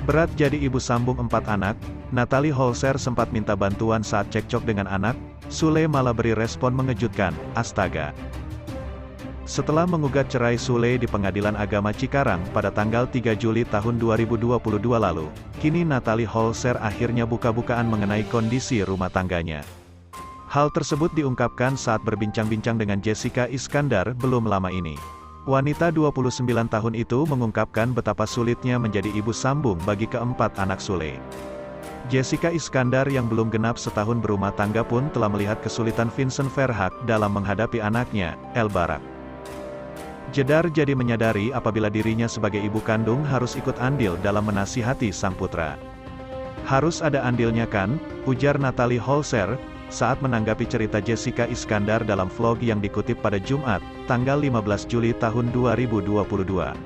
Berat jadi ibu sambung 4 anak, Natalie Holzer sempat minta bantuan saat cekcok dengan anak, Sule malah beri respon mengejutkan, astaga. Setelah mengugat cerai Sule di Pengadilan Agama Cikarang pada tanggal 3 Juli tahun 2022 lalu, kini Natalie Holzer akhirnya buka-bukaan mengenai kondisi rumah tangganya. Hal tersebut diungkapkan saat berbincang-bincang dengan Jessica Iskandar belum lama ini. Wanita 29 tahun itu mengungkapkan betapa sulitnya menjadi ibu sambung bagi keempat anak Sule. Jessica Iskandar yang belum genap setahun berumah tangga pun telah melihat kesulitan Vincent Verhaak dalam menghadapi anaknya, El Barak. Jedar jadi menyadari apabila dirinya sebagai ibu kandung harus ikut andil dalam menasihati sang putra. Harus ada andilnya kan, ujar Natalie Holzer, saat menanggapi cerita Jessica Iskandar dalam vlog yang dikutip pada Jumat, tanggal 15 Juli tahun 2022.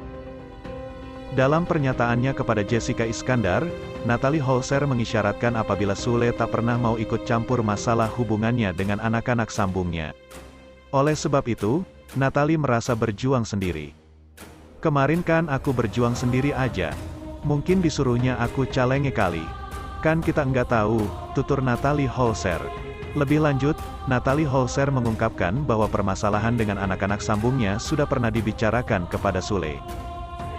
Dalam pernyataannya kepada Jessica Iskandar, Natalie Holzer mengisyaratkan apabila Sule tak pernah mau ikut campur masalah hubungannya dengan anak-anak sambungnya. Oleh sebab itu, Natalie merasa berjuang sendiri. Kemarin kan aku berjuang sendiri aja. Mungkin disuruhnya aku calenge kali. Kan kita nggak tahu, tutur Natalie Holzer. Lebih lanjut, Natalie Holzer mengungkapkan bahwa permasalahan dengan anak-anak sambungnya sudah pernah dibicarakan kepada Sule.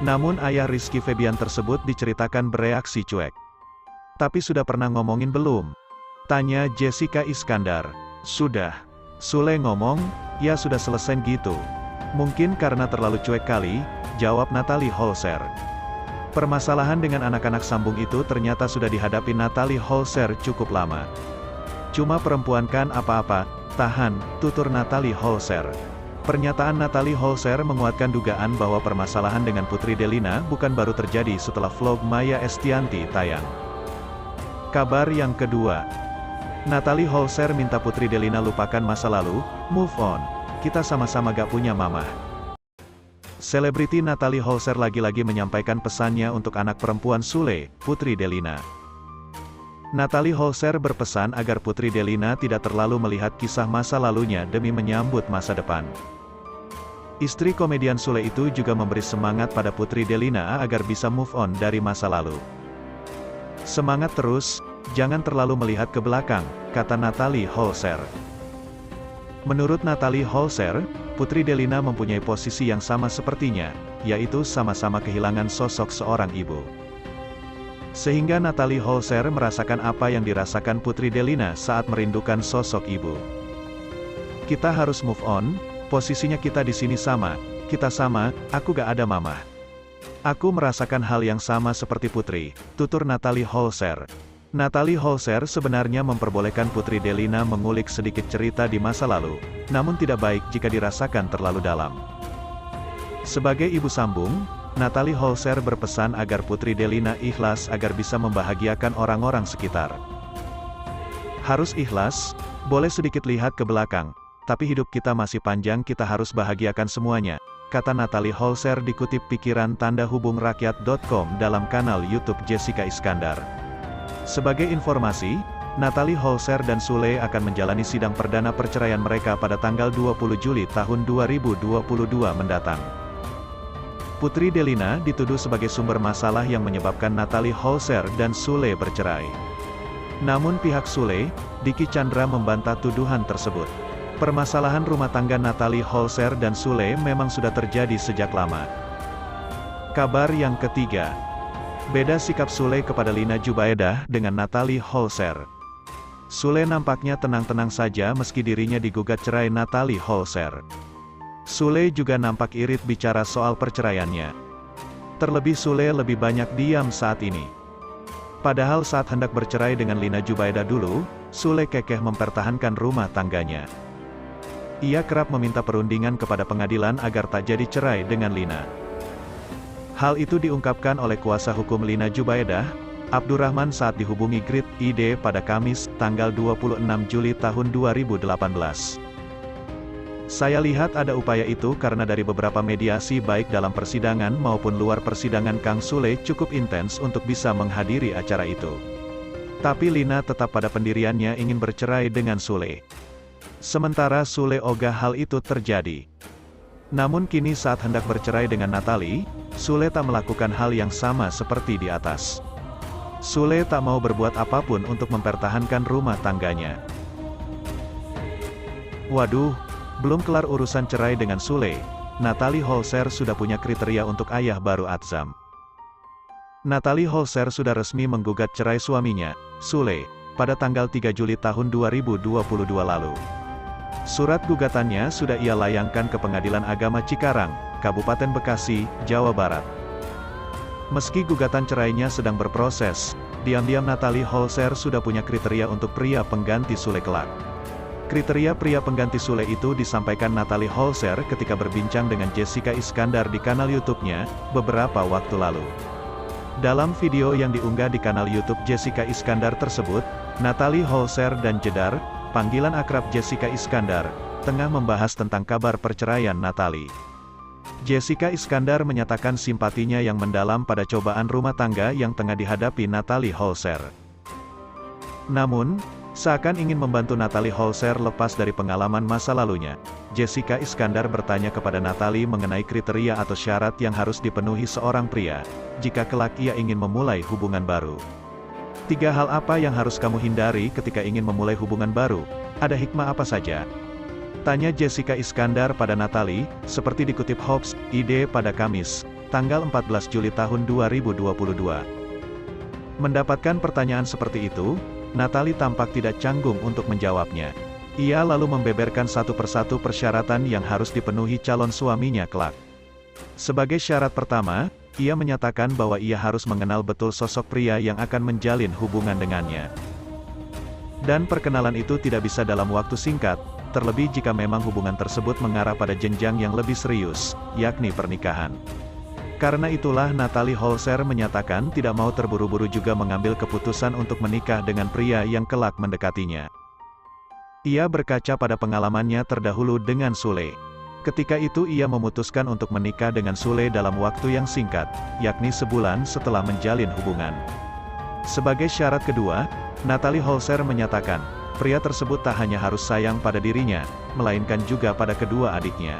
Namun ayah Rizky Febian tersebut diceritakan bereaksi cuek. Tapi sudah pernah ngomongin belum? Tanya Jessica Iskandar. Sudah. Sule ngomong, ya sudah selesai gitu. Mungkin karena terlalu cuek kali, jawab Natalie Holzer. Permasalahan dengan anak-anak sambung itu ternyata sudah dihadapi Natalie Holzer cukup lama. Cuma perempuan kan apa-apa, tahan, tutur Natalie Holzer. Pernyataan Natalie Holzer menguatkan dugaan bahwa permasalahan dengan Putri Delina bukan baru terjadi setelah vlog Maya Estianty tayang. Kabar yang kedua. Natalie Holzer minta Putri Delina lupakan masa lalu, move on. Kita sama-sama gak punya mamah. Selebriti Natalie Holzer lagi-lagi menyampaikan pesannya untuk anak perempuan Sule, Putri Delina. Natalie Holzer berpesan agar Putri Delina tidak terlalu melihat kisah masa lalunya demi menyambut masa depan. Istri komedian Sule itu juga memberi semangat pada Putri Delina agar bisa move on dari masa lalu. Semangat terus, jangan terlalu melihat ke belakang, kata Natalie Holzer. Menurut Natalie Holzer, Putri Delina mempunyai posisi yang sama sepertinya, yaitu sama-sama kehilangan sosok seorang ibu. Sehingga Natalie Holzer merasakan apa yang dirasakan Putri Delina saat merindukan sosok ibu. Kita harus move on, posisinya kita di sini sama, kita sama, aku gak ada mamah. Aku merasakan hal yang sama seperti Putri, tutur Natalie Holzer. Natalie Holzer sebenarnya memperbolehkan Putri Delina mengulik sedikit cerita di masa lalu, namun tidak baik jika dirasakan terlalu dalam. Sebagai ibu sambung, Natalie Holzer berpesan agar Putri Delina ikhlas agar bisa membahagiakan orang-orang sekitar. Harus ikhlas, boleh sedikit lihat ke belakang, tapi hidup kita masih panjang, kita harus bahagiakan semuanya, kata Natalie Holzer dikutip pikiran tanda hubung rakyat.com dalam kanal YouTube Jessica Iskandar. Sebagai informasi, Natalie Holzer dan Sule akan menjalani sidang perdana perceraian mereka pada tanggal 20 Juli tahun 2022 mendatang. Putri Delina dituduh sebagai sumber masalah yang menyebabkan Natalie Holzer dan Sule bercerai. Namun pihak Sule, Dicky Chandra membantah tuduhan tersebut. Permasalahan rumah tangga Natalie Holzer dan Sule memang sudah terjadi sejak lama. Kabar yang ketiga. Beda sikap Sule kepada Lina Jubaedah dengan Natalie Holzer. Sule nampaknya tenang-tenang saja meski dirinya digugat cerai Natalie Holzer. Sule juga nampak irit bicara soal perceraiannya. Terlebih Sule lebih banyak diam saat ini. Padahal saat hendak bercerai dengan Lina Jubaedah dulu, Sule kekeh mempertahankan rumah tangganya. Ia kerap meminta perundingan kepada pengadilan agar tak jadi cerai dengan Lina. Hal itu diungkapkan oleh kuasa hukum Lina Jubaedah, Abdurrahman saat dihubungi Grid ID pada Kamis, tanggal 26 Juli tahun 2018. Saya lihat ada upaya itu karena dari beberapa mediasi baik dalam persidangan maupun luar persidangan Kang Sule cukup intens untuk bisa menghadiri acara itu. Tapi Lina tetap pada pendiriannya ingin bercerai dengan Sule. Sementara Sule ogah hal itu terjadi. Namun kini saat hendak bercerai dengan Natalie, Sule tak melakukan hal yang sama seperti di atas. Sule tak mau berbuat apapun untuk mempertahankan rumah tangganya. Waduh, belum kelar urusan cerai dengan Sule, Natalie Holzer sudah punya kriteria untuk ayah baru Atzam. Natalie Holzer sudah resmi menggugat cerai suaminya, Sule, pada tanggal 3 Juli tahun 2022 lalu. Surat gugatannya sudah ia layangkan ke Pengadilan Agama Cikarang, Kabupaten Bekasi, Jawa Barat. Meski gugatan cerainya sedang berproses, diam-diam Natalie Holzer sudah punya kriteria untuk pria pengganti Sule kelak. Kriteria pria pengganti Sule itu disampaikan Natalie Holzer ketika berbincang dengan Jessica Iskandar di kanal YouTube-nya, beberapa waktu lalu. Dalam video yang diunggah di kanal YouTube Jessica Iskandar tersebut, Natalie Holzer dan Jedar, panggilan akrab Jessica Iskandar, tengah membahas tentang kabar perceraian Natalie. Jessica Iskandar menyatakan simpatinya yang mendalam pada cobaan rumah tangga yang tengah dihadapi Natalie Holzer. Namun, seakan ingin membantu Natalie Holzer lepas dari pengalaman masa lalunya, Jessica Iskandar bertanya kepada Natalie mengenai kriteria atau syarat yang harus dipenuhi seorang pria, jika kelak ia ingin memulai hubungan baru. 3 hal apa yang harus kamu hindari ketika ingin memulai hubungan baru? Ada hikmah apa saja? Tanya Jessica Iskandar pada Natalie, seperti dikutip Hobbs, ID pada Kamis, tanggal 14 Juli tahun 2022. Mendapatkan pertanyaan seperti itu, Natalie tampak tidak canggung untuk menjawabnya. Ia lalu membeberkan satu persatu persyaratan yang harus dipenuhi calon suaminya kelak. Sebagai syarat pertama, ia menyatakan bahwa ia harus mengenal betul sosok pria yang akan menjalin hubungan dengannya. Dan perkenalan itu tidak bisa dalam waktu singkat, terlebih jika memang hubungan tersebut mengarah pada jenjang yang lebih serius, yakni pernikahan. Karena itulah Natalie Holzer menyatakan tidak mau terburu-buru juga mengambil keputusan untuk menikah dengan pria yang kelak mendekatinya. Ia berkaca pada pengalamannya terdahulu dengan Sule. Ketika itu ia memutuskan untuk menikah dengan Sule dalam waktu yang singkat, yakni sebulan setelah menjalin hubungan. Sebagai syarat kedua, Natalie Holzer menyatakan, pria tersebut tak hanya harus sayang pada dirinya, melainkan juga pada kedua adiknya.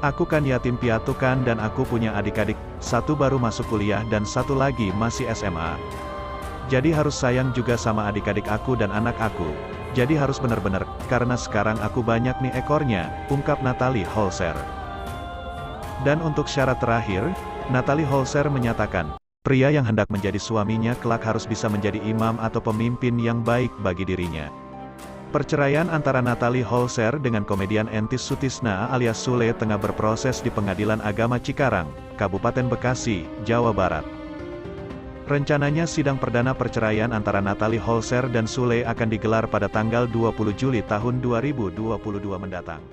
Aku kan yatim piatu kan dan aku punya adik-adik, satu baru masuk kuliah dan satu lagi masih SMA. Jadi harus sayang juga sama adik-adik aku dan anak aku. Jadi harus benar-benar, karena sekarang aku banyak nih ekornya, ungkap Natalie Holzer. Dan untuk syarat terakhir, Natalie Holzer menyatakan, pria yang hendak menjadi suaminya kelak harus bisa menjadi imam atau pemimpin yang baik bagi dirinya. Perceraian antara Natalie Holzer dengan komedian Entis Sutisna alias Sule tengah berproses di Pengadilan Agama Cikarang, Kabupaten Bekasi, Jawa Barat. Rencananya sidang perdana perceraian antara Natalie Holzer dan Sule akan digelar pada tanggal 20 Juli tahun 2022 mendatang.